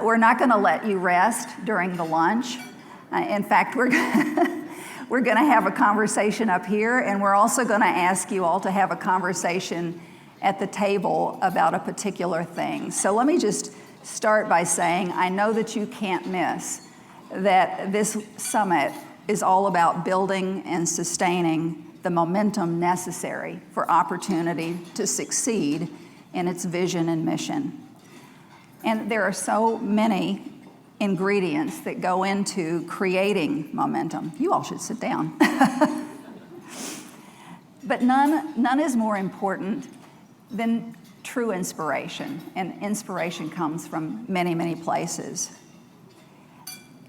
We're not going to let you rest during the lunch. In fact, we're going to have a conversation up here, and we're also going to ask you all to have a conversation at the table about a particular thing. So let me just start by saying I know that you can't miss that this summit is all about building and sustaining the momentum necessary for Opportunity to succeed in its vision and mission. And there are so many ingredients that go into creating momentum. You all should sit down. But none is more important than true inspiration. And inspiration comes from many, many places.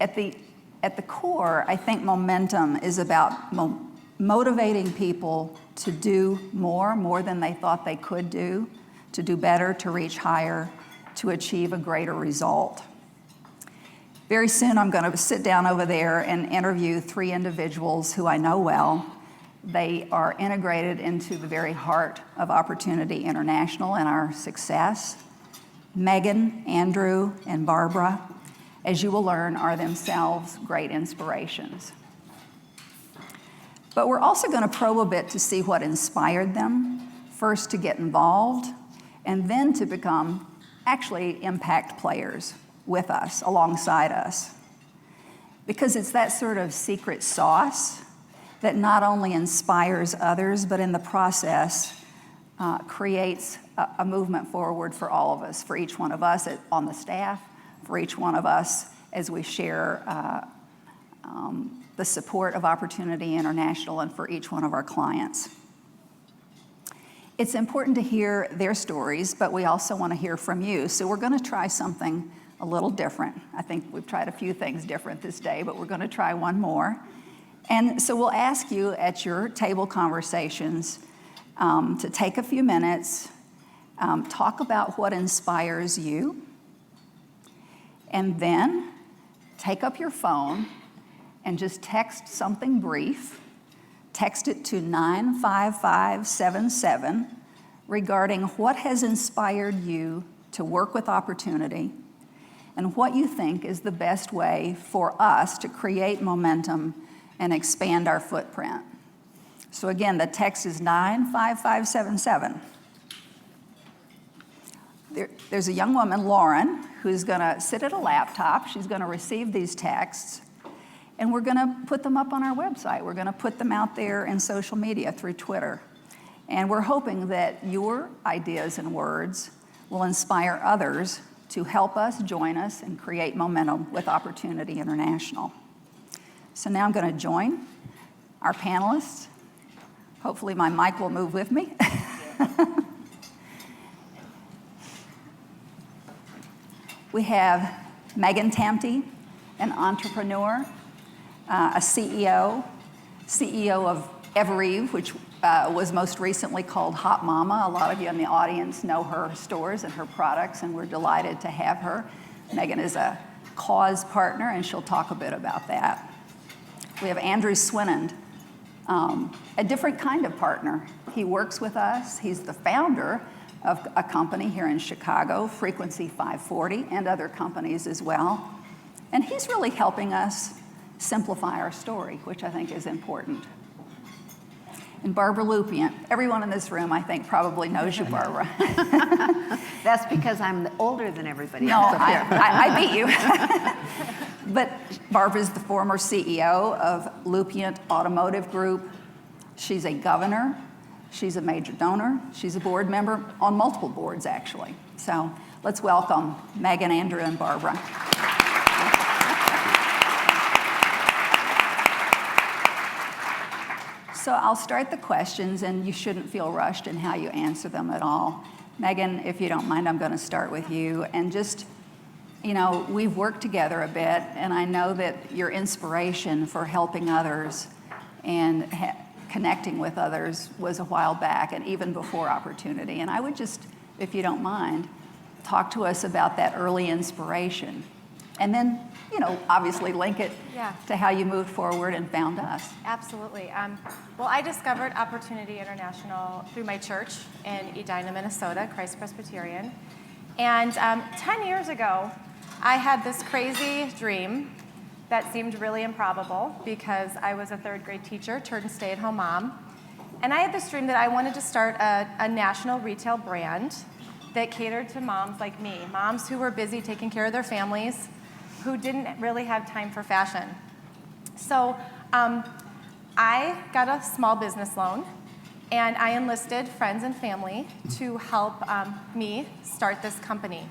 At the core, I think momentum is about motivating people to do more than they thought they could do, to do better, to reach higher, to achieve a greater result. Very soon I'm going to sit down over there and interview 3 individuals who I know well. They are integrated into the very heart of Opportunity International and our success. Megan, Andrew, and Barbara, as you will learn, are themselves great inspirations. But we're also going to probe a bit to see what inspired them, first to get involved, and then to become actually impact players with us, alongside us. Because it's that sort of secret sauce that not only inspires others, but in the process creates a movement forward for all of us, for each one of us on the staff, for each one of us as we share the support of Opportunity International, and for each one of our clients. It's important to hear their stories, but we also want to hear from you. So we're going to try something a little different. I think we've tried a few things different this day, but we're going to try one more. And so we'll ask you at your table conversations to take a few minutes, talk about what inspires you, and then take up your phone and just text something brief. Text it to 95577 regarding what has inspired you to work with Opportunity and what you think is the best way for us to create momentum and expand our footprint. So again, the text is 95577. There's a young woman, Lauren, who's going to sit at a laptop. She's going to receive these texts, and we're going to put them up on our website. We're going to put them out there in social media through Twitter. And we're hoping that your ideas and words will inspire others to help us, join us, and create momentum with Opportunity International. So now I'm going to join our panelists. Hopefully my mic will move with me. We have Megan Tamte, an entrepreneur, a CEO of Evereve, which was most recently called Hot Mama. A lot of you in the audience know her stores and her products, and we're delighted to have her. Megan is a cause partner, and she'll talk a bit about that. We have Andrew Swinand, a different kind of partner. He works with us. He's the founder of a company here in Chicago, Frequency 540, and other companies as well. And he's really helping us simplify our story, which I think is important. And Barbara Lupient. Everyone in this room, I think, probably knows you, Barbara. That's because I'm older than everybody No, else up here. I beat you. But Barbara's the former CEO of Lupient Automotive Group. She's a governor. She's a major donor. She's a board member on multiple boards, actually. So let's welcome Megan, Andrew, and Barbara. So I'll start the questions, and you shouldn't feel rushed in how you answer them at all. Megan, if you don't mind, I'm going to start with you. And just, we've worked together a bit, and I know that your inspiration for helping others and connecting with others was a while back and even before Opportunity. And I would just, if you don't mind, talk to us about that early inspiration. And then, obviously link it to how you moved forward and found us. Absolutely. Well, I discovered Opportunity International through my church in Edina, Minnesota, Christ Presbyterian. And 10 years ago, I had this crazy dream that seemed really improbable because I was a third grade teacher turned stay-at-home mom. And I had this dream that I wanted to start a national retail brand that catered to moms like me, moms who were busy taking care of their families, who didn't really have time for fashion. So I got a small business loan, and I enlisted friends and family to help me start this company.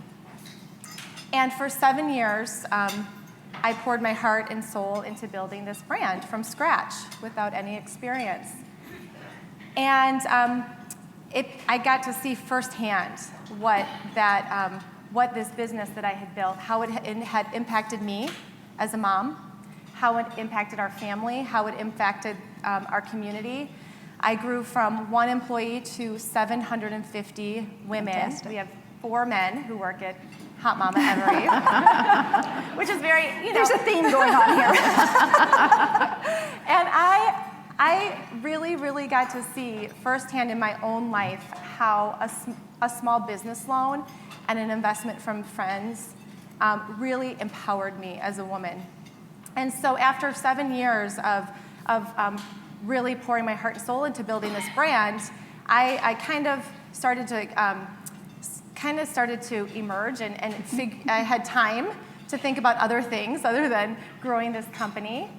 And for 7 years, I poured my heart and soul into building this brand from scratch without any experience. And I got to see firsthand what this business that I had built, how it had impacted me as a mom, how it impacted our family, how it impacted our community. I grew from 1 employee to 750 women. Fantastic. We have 4 men who work at Hot Mama Every, which is very, There's a theme going on here. And I really, really got to see firsthand in my own life how a small business loan and an investment from friends really empowered me as a woman. And so after 7 years of really pouring my heart and soul into building this brand, I kind of started to emerge and I had time to think about other things other than growing this company.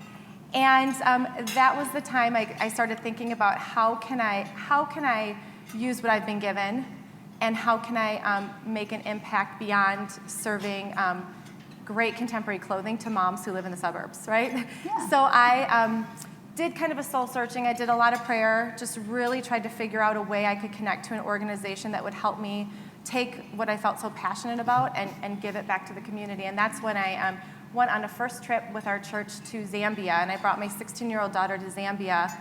And that was the time I started thinking about how can I use what I've been given, and how can I make an impact beyond serving great contemporary clothing to moms who live in the suburbs, right? Yeah. So I did kind of a soul searching. I did a lot of prayer, just really tried to figure out a way I could connect to an organization that would help me take what I felt so passionate about and give it back to the community. And that's when I went on a first trip with our church to Zambia, and I brought my 16-year-old daughter to Zambia.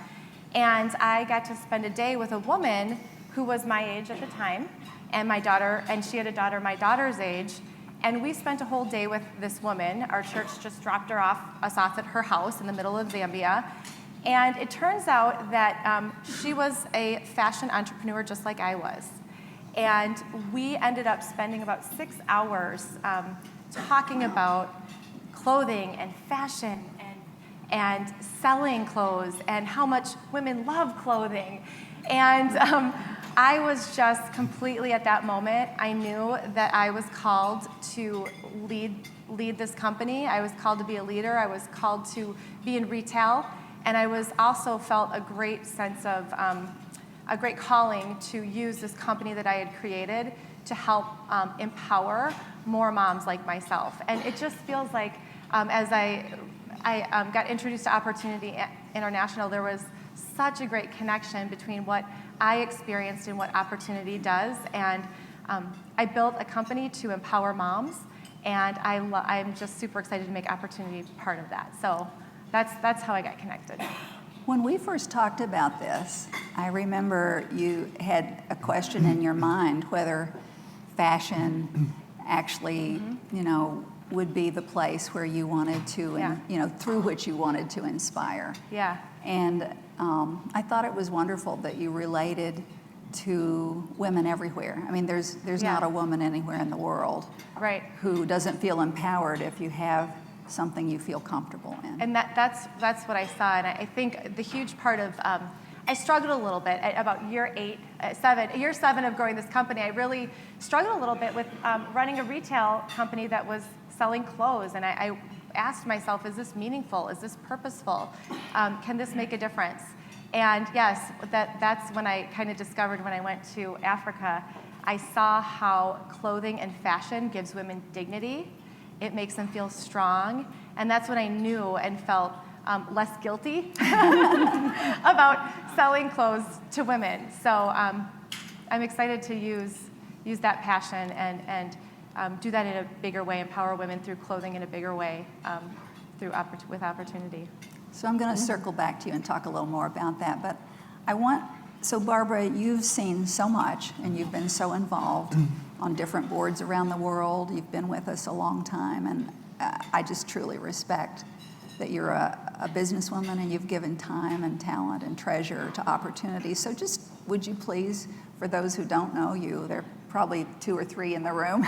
And I got to spend a day with a woman who was my age at the time, and she had a daughter my daughter's age. And we spent a whole day with this woman. Our church just dropped us off at her house in the middle of Zambia. And it turns out that she was a fashion entrepreneur just like I was. And we ended up spending about 6 hours talking about clothing and fashion and selling clothes and how much women love clothing. And I was just completely, at that moment, I knew that I was called to lead this company. I was called to be a leader. I was called to be in retail. And I was also felt a great sense of, a great calling to use this company that I had created to help empower more moms like myself. And it just feels like as I got introduced to Opportunity International, there was such a great connection between what I experienced and what Opportunity does. And I built a company to empower moms, and I'm just super excited to make Opportunity part of that. So that's how I got connected. When we first talked about this, I remember you had a question in your mind whether fashion actually, would be the place where you wanted to, Yeah. through which you wanted to inspire. Yeah. And I thought it was wonderful that you related to women everywhere. I mean, there's Yeah. not a woman anywhere in the world Right. who doesn't feel empowered if you have something you feel comfortable in. And that's what I saw. And I think the huge part of, I struggled a little bit at about year 7 of growing this company. I really struggled a little bit with running a retail company that was selling clothes. And I asked myself, is this meaningful? Is this purposeful? Can this make a difference? And yes, that's when I kind of discovered when I went to Africa, I saw how clothing and fashion gives women dignity. It makes them feel strong. And that's when I knew and felt less guilty about selling clothes to women. So I'm excited to use that passion and do that in a bigger way, empower women through clothing in a bigger way with Opportunity. So I'm going to circle back to you and talk a little more about that. But so Barbara, you've seen so much and you've been so involved on different boards around the world. You've been with us a long time, and I just truly respect that you're a businesswoman and you've given time and talent and treasure to Opportunity. So just would you please, for those who don't know you, they're probably 2 or 3 in the room.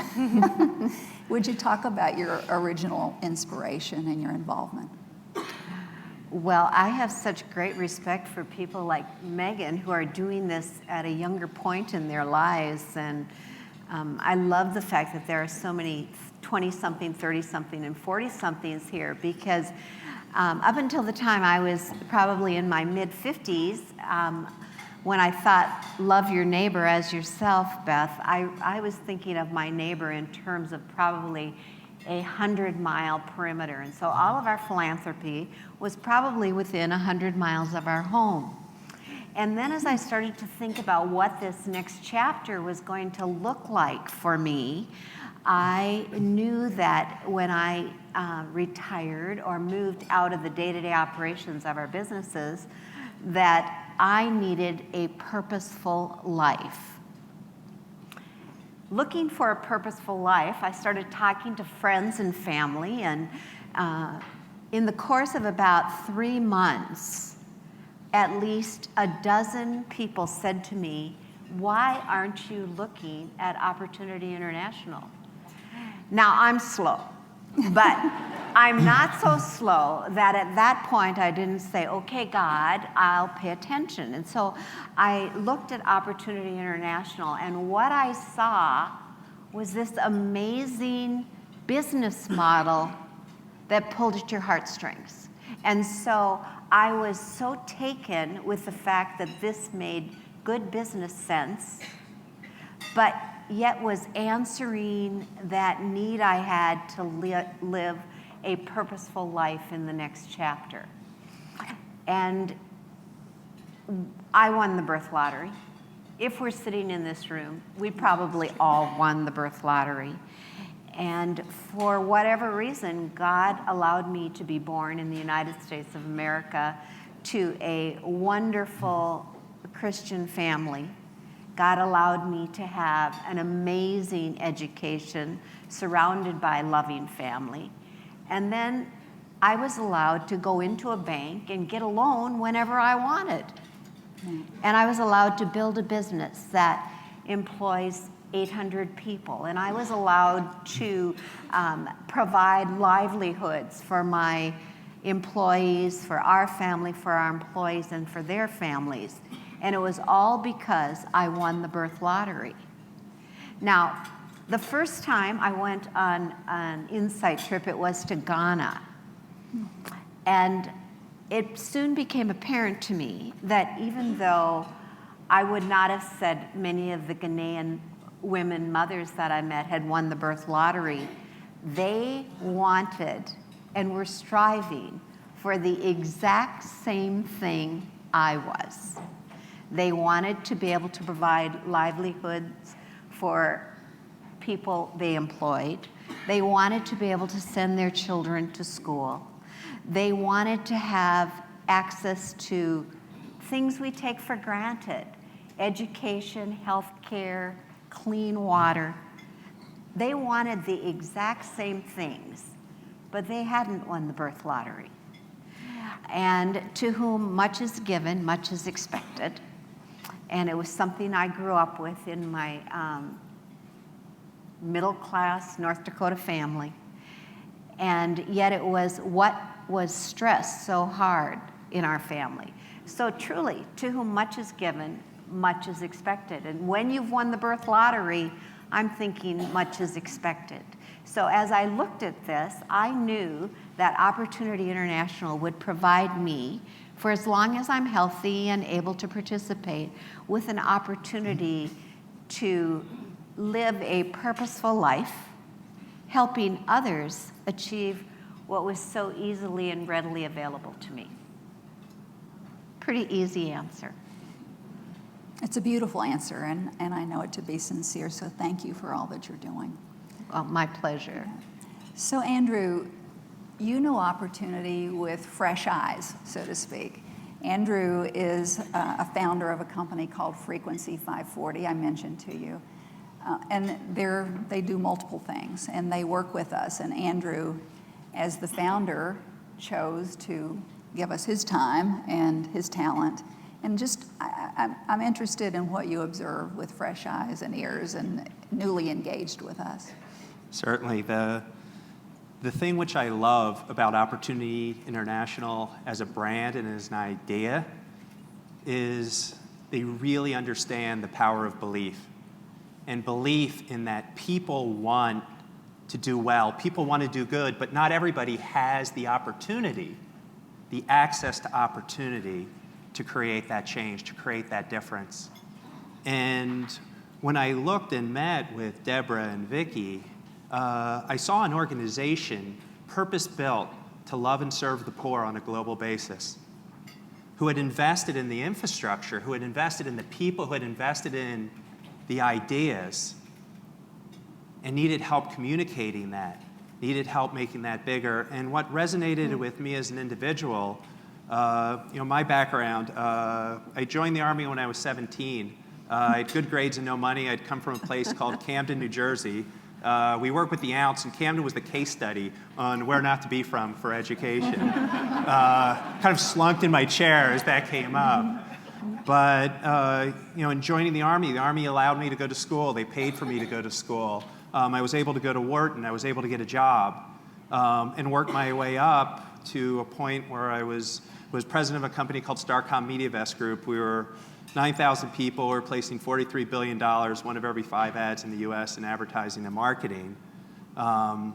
Would you talk about your original inspiration and your involvement? Well, I have such great respect for people like Megan who are doing this at a younger point in their lives. And I love the fact that there are so many 20-something, 30-something, and 40-somethings here, because up until the time I was probably in my mid-50s, when I thought, love your neighbor as yourself, Beth, I was thinking of my neighbor in terms of probably a 100-mile perimeter. And so all of our philanthropy was probably within 100 miles of our home. And then as I started to think about what this next chapter was going to look like for me, I knew that when I retired or moved out of the day-to-day operations of our businesses, that I needed a purposeful life. Looking for a purposeful life, I started talking to friends and family, and in the course of about 3 months, at least a dozen people said to me, "Why aren't you looking at Opportunity International?" Now, I'm slow, but I'm not so slow that at that point I didn't say, "Okay, God, I'll pay attention." And so I looked at Opportunity International, and what I saw was this amazing business model that pulled at your heartstrings. And so I was so taken with the fact that this made good business sense, but yet was answering that need I had to live a purposeful life in the next chapter. And I won the birth lottery. If we're sitting in this room, we probably all won the birth lottery. And for whatever reason, God allowed me to be born in the United States of America to a wonderful Christian family. God allowed me to have an amazing education surrounded by a loving family. And then I was allowed to go into a bank and get a loan whenever I wanted. And I was allowed to build a business that employs 800 people. And I was allowed to provide livelihoods for my employees, for our family, for our employees, and for their families. And it was all because I won the birth lottery. Now, the first time I went on an insight trip, it was to Ghana. And it soon became apparent to me that even though I would not have said many of the Ghanaian women mothers that I met had won the birth lottery, they wanted and were striving for the exact same thing I was. They wanted to be able to provide livelihoods for people they employed. They wanted to be able to send their children to school. They wanted to have access to things we take for granted: education, health care, clean water. They wanted the exact same things, but they hadn't won the birth lottery. And to whom much is given, much is expected. And it was something I grew up with in my middle-class North Dakota family. And yet it was what was stressed so hard in our family. So truly, to whom much is given, much is expected. And when you've won the birth lottery, I'm thinking much is expected. So as I looked at this, I knew that Opportunity International would provide me, for as long as I'm healthy and able to participate, with an opportunity to live a purposeful life, helping others achieve what was so easily and readily available to me. Pretty easy answer. It's a beautiful answer, and I know it to be sincere, so thank you for all that you're doing. Well, my pleasure. So Andrew, you know Opportunity with fresh eyes, so to speak. Andrew is a founder of a company called Frequency 540, I mentioned to you. And they do multiple things, and they work with us. And Andrew, as the founder, chose to give us his time and his talent And just, I'm interested in what you observe with fresh eyes and ears and newly engaged with us. Certainly. The thing which I love about Opportunity International as a brand and as an idea is they really understand the power of belief. And belief in that people want to do well, people want to do good, but not everybody has the opportunity, the access to opportunity to create that change, to create that difference. And when I looked and met with Deborah and Vicki, I saw an organization purpose-built to love and serve the poor on a global basis, who had invested in the infrastructure, who had invested in the people, who had invested in the ideas, and needed help communicating that, needed help making that bigger. And what resonated with me as an individual, my background, I joined the Army when I was 17. I had good grades and no money. I'd come from a place called Camden, New Jersey. We worked with the Ounce, and Camden was the case study on where not to be from for education. Kind of slunked in my chair as that came up. But in joining the Army allowed me to go to school. They paid for me to go to school. I was able to go to Wharton. I was able to get a job and work my way up to a point where I was president of a company called Starcom MediaVest Group. We were 9,000 people. We were placing $43 billion, one of every 5 ads in the U.S. in advertising and marketing. And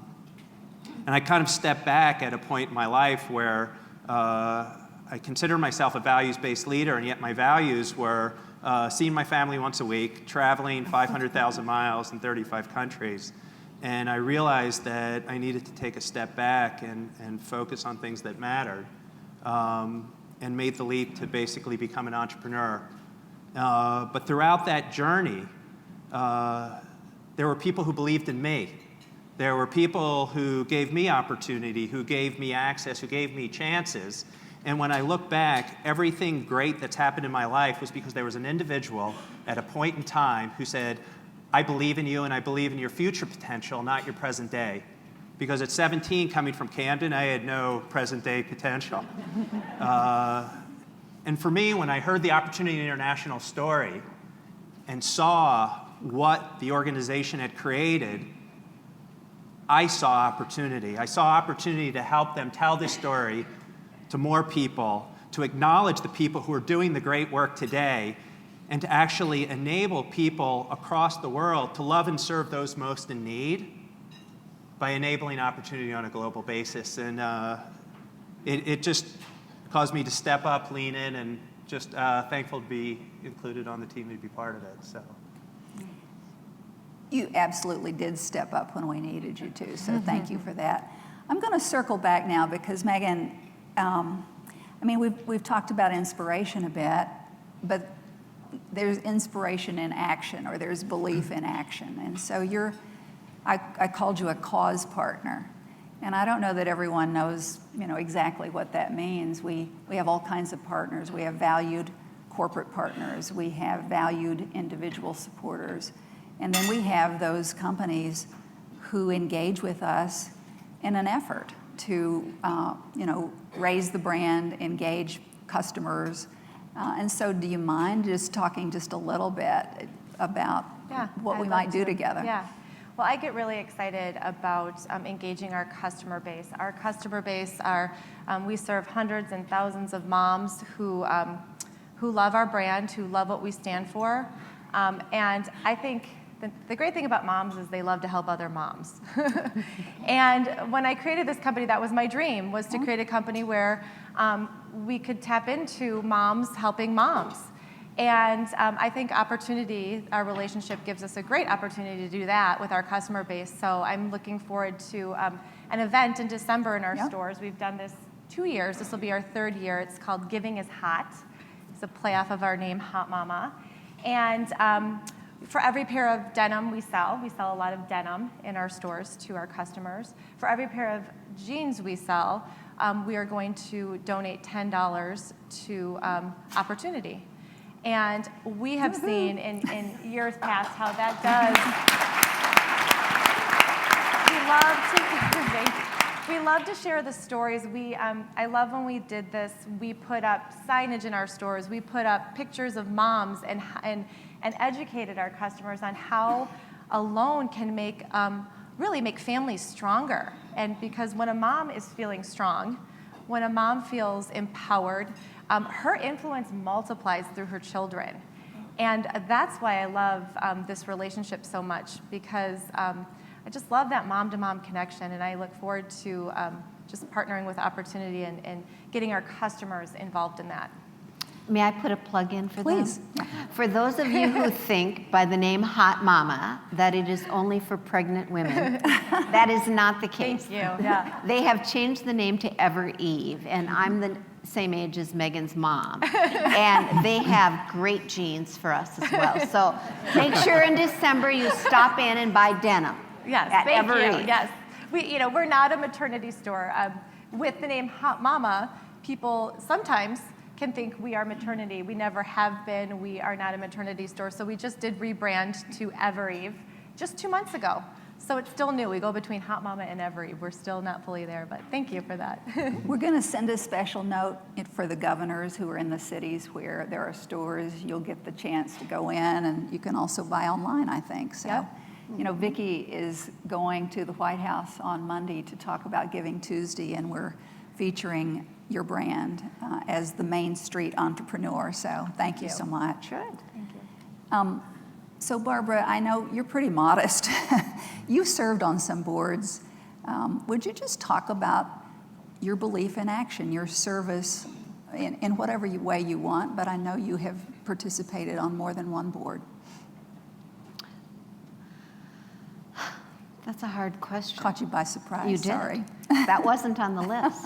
I kind of stepped back at a point in my life where I consider myself a values-based leader, and yet my values were seeing my family once a week, traveling 500,000 miles in 35 countries. And I realized that I needed to take a step back and focus on things that mattered, and made the leap to basically become an entrepreneur. But throughout that journey, there were people who believed in me. There were people who gave me opportunity, who gave me access, who gave me chances. And when I look back, everything great that's happened in my life was because there was an individual at a point in time who said, I believe in you and I believe in your future potential, not your present day. Because at 17, coming from Camden, I had no present day potential. And for me, when I heard the Opportunity International story and saw what the organization had created, I saw opportunity. I saw opportunity to help them tell this story to more people, to acknowledge the people who are doing the great work today, and to actually enable people across the world to love and serve those most in need by enabling opportunity on a global basis. And it just caused me to step up, lean in, and just thankful to be included on the team, to be part of it. So. You absolutely did step up when we needed you to, so thank you for that. I'm going to circle back now because, Megan, we've talked about inspiration a bit, but there's inspiration in action, or there's belief in action. And so I called you a cause partner. And I don't know that everyone knows, exactly what that means. We have all kinds of partners. We have valued corporate partners. We have valued individual supporters. And then we have those companies who engage with us in an effort to, raise the brand, engage customers. And so do you mind just talking just a little bit about what we might do together? Yeah. Well, I get really excited about engaging our customer base. Our customer base we serve hundreds and thousands of moms who love our brand, who love what we stand for. And I think the great thing about moms is they love to help other moms. And when I created this company, that was my dream, was to create a company where we could tap into moms helping moms. And I think opportunity, our relationship gives us a great opportunity to do that with our customer base. So I'm looking forward to an event in December in our stores. We've done this 2 years. This will be our 3rd year. It's called Giving is Hot. It's a play off of our name, Hot Mama. And for every pair of denim we sell a lot of denim in our stores to our customers. For every pair of jeans we sell, we are going to donate $10 to Opportunity. And we have seen in years past how that does. We love to share the stories. I love when we did this, we put up signage in our stores. We put up pictures of moms and educated our customers on how a loan can really make families stronger. And because when a mom is feeling strong, when a mom feels empowered, her influence multiplies through her children. And that's why I love this relationship so much, because I just love that mom-to-mom connection, and I look forward to just partnering with Opportunity and getting our customers involved in that. May I put a plug in for Please. them? For those of you who think by the name Hot Mama that it is only for pregnant women, that is not the case. Thank you. Yeah. They have changed the name to Ever Eve, and I'm the same age as Megan's mom. And they have great genes for us as well. So make sure in December you stop in and buy denim. Yes, at thank Ever you. Eve. Yes, we're not a maternity store. With the name Hot Mama, people sometimes can think we are maternity. We never have been. We are not a maternity store. So we just did rebrand to Ever Eve just 2 months ago. So it's still new. We go between Hot Mama and Ever Eve. We're still not fully there, but thank you for that. We're going to send a special note for the governors who are in the cities where there are stores. You'll get the chance to go in, and you can also buy online, I think. So, Yep. you know, Vicki is going to the White House on Monday to talk about Giving Tuesday, and we're featuring your brand as the Main Street entrepreneur. So thank you so much. Good. Thank you. So Barbara, I know you're pretty modest. You served on some boards. Would you just talk about your belief in action, your service in whatever way you want, but I know you have participated on more than one board. That's a hard question. Caught you by surprise, You did. sorry. That wasn't on the list.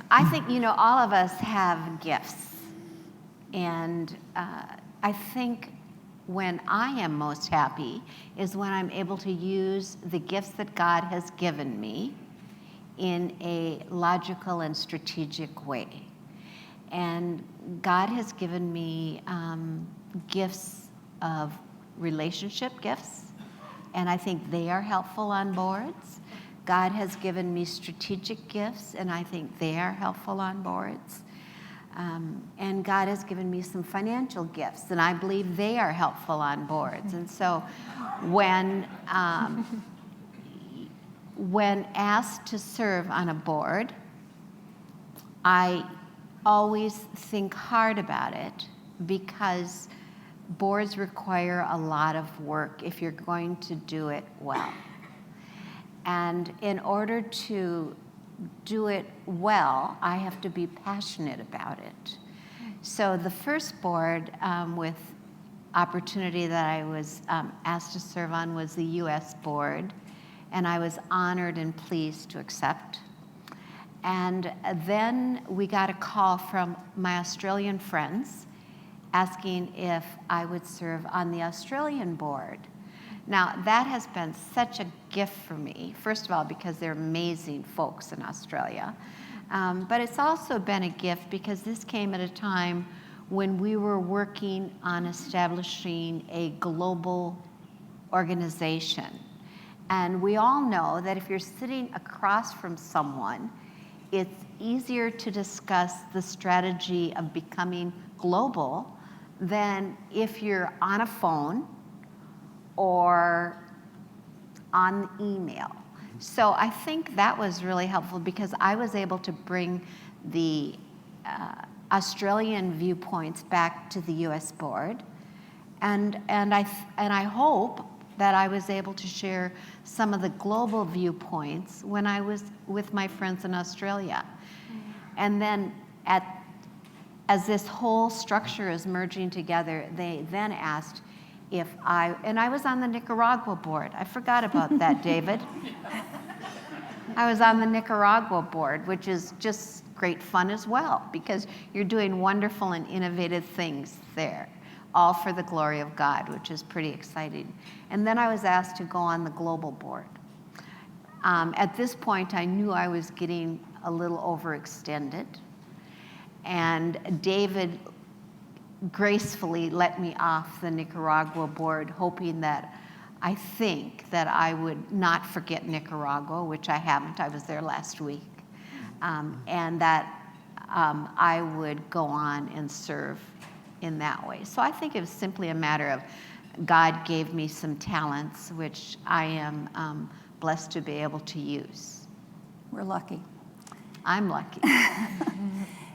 I think, all of us have gifts. And I think when I am most happy is when I'm able to use the gifts that God has given me in a logical and strategic way. And God has given me gifts of relationship gifts, and I think they are helpful on boards. God has given me strategic gifts, and I think they are helpful on boards. And God has given me some financial gifts, and I believe they are helpful on boards. And so when asked to serve on a board, I always think hard about it because boards require a lot of work if you're going to do it well. And in order to do it well, I have to be passionate about it. So the first board with opportunity that I was asked to serve on was the U.S. board, and I was honored and pleased to accept. And then we got a call from my Australian friends asking if I would serve on the Australian board. Now, that has been such a gift for me, first of all, because they're amazing folks in Australia. But it's also been a gift because this came at a time when we were working on establishing a global organization. And we all know that if you're sitting across from someone, it's easier to discuss the strategy of becoming global than if you're on a phone or on email. So I think that was really helpful because I was able to bring the Australian viewpoints back to the U.S. board, and I hope that I was able to share some of the global viewpoints when I was with my friends in Australia. And then as this whole structure is merging together, they then asked if I was on the Nicaragua board. I forgot about that, David. I was on the Nicaragua board, which is just great fun as well, because you're doing wonderful and innovative things there, all for the glory of God, which is pretty exciting. And then I was asked to go on the global board. At this point, I knew I was getting a little overextended, and David gracefully let me off the Nicaragua board, hoping that I think that I would not forget Nicaragua, which I haven't. I was there last week. And that I would go on and serve in that way. So I think it was simply a matter of God gave me some talents, which I am blessed to be able to use. We're lucky. I'm lucky.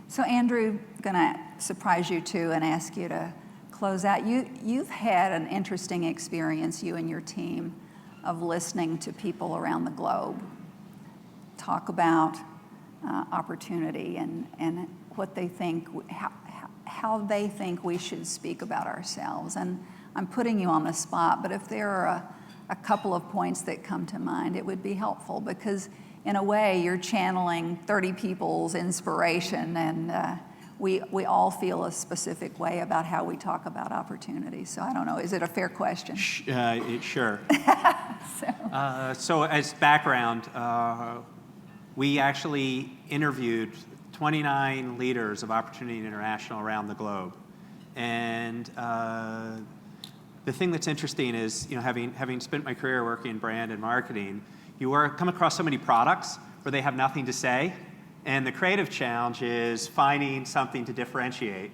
So Andrew, going to surprise you too and ask you to close out. You've had an interesting experience, you and your team, of listening to people around the globe talk about opportunity and what they think, how they think we should speak about ourselves. And I'm putting you on the spot, but if there are a couple of points that come to mind, it would be helpful, because in a way you're channeling 30 people's inspiration, and we all feel a specific way about how we talk about opportunity. So I don't know, is it a fair question? Sure. So as background, we actually interviewed 29 leaders of Opportunity International around the globe. And the thing that's interesting is, having spent my career working in brand and marketing, you come across so many products where they have nothing to say. And the creative challenge is finding something to differentiate.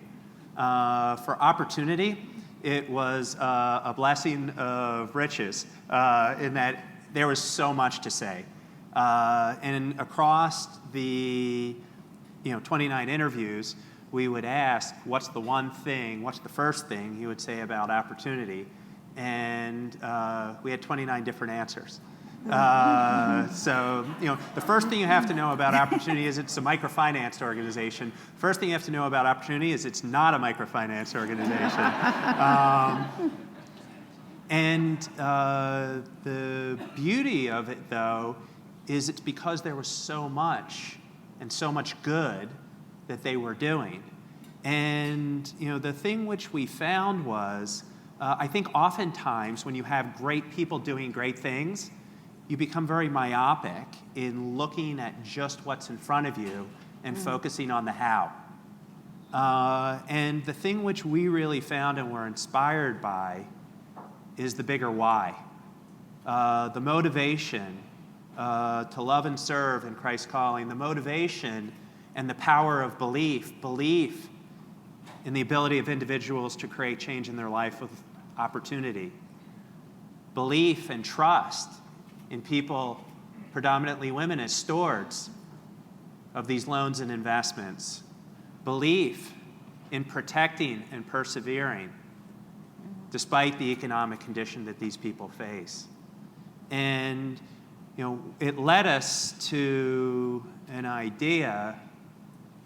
For Opportunity, it was a blessing of riches in that there was so much to say. And across the 29 interviews, we would ask, what's the first thing you would say about opportunity? And we had 29 different answers. So, the first thing you have to know about Opportunity is it's a microfinance organization. First thing you have to know about Opportunity is it's not a microfinance organization. And the beauty of it, though, is it's because there was so much and so much good that they were doing. And, the thing which we found was, I think oftentimes when you have great people doing great things, you become very myopic in looking at just what's in front of you and focusing on the how. And the thing which we really found and were inspired by is the bigger why. The motivation to love and serve in Christ's calling, the motivation and the power of belief in the ability of individuals to create change in their life with opportunity, belief and trust in people, predominantly women, as stewards of these loans and investments, belief in protecting and persevering despite the economic condition that these people face. And it led us to an idea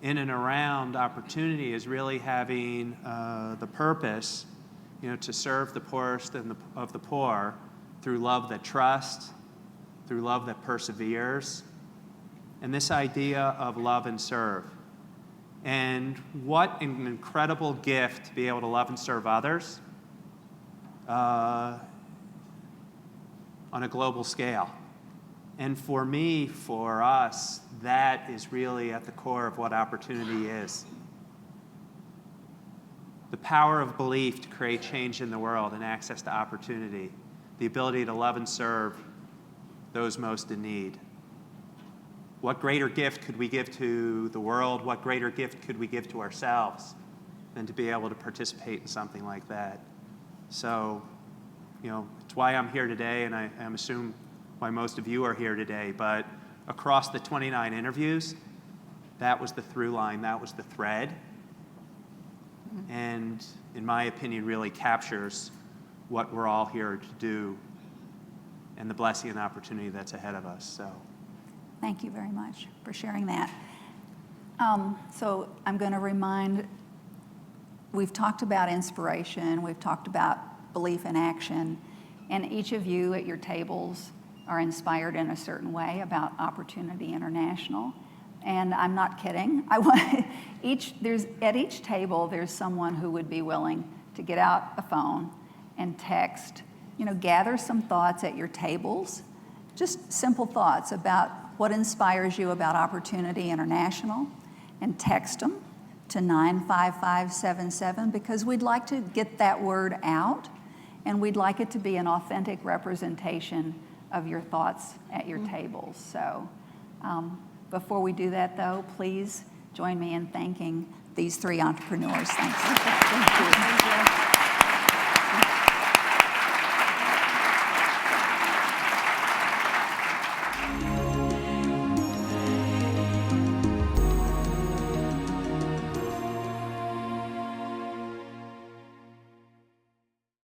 in and around opportunity as really having the purpose, to serve the poorest of the poor through love that trusts, through love that perseveres, and this idea of love and serve. And what an incredible gift to be able to love and serve others on a global scale. And for me, for us, that is really at the core of what opportunity is. The power of belief to create change in the world and access to opportunity, the ability to love and serve those most in need. What greater gift could we give to the world? What greater gift could we give to ourselves than to be able to participate in something like that? So, it's why I'm here today, and I assume why most of you are here today. But across the 29 interviews, that was the through line, that was the thread. And in my opinion, really captures what we're all here to do and the blessing and opportunity that's ahead of us. So, thank you very much for sharing that. So I'm going to remind, we've talked about inspiration, we've talked about belief in action, and each of you at your tables are inspired in a certain way about Opportunity International. And I'm not kidding. At each table, there's someone who would be willing to get out a phone and text, gather some thoughts at your tables, just simple thoughts about what inspires you about Opportunity International, and text them to 95577, because we'd like to get that word out and we'd like it to be an authentic representation of your thoughts at your tables. So before we do that, though, please join me in thanking these three entrepreneurs. Thanks. Thank you.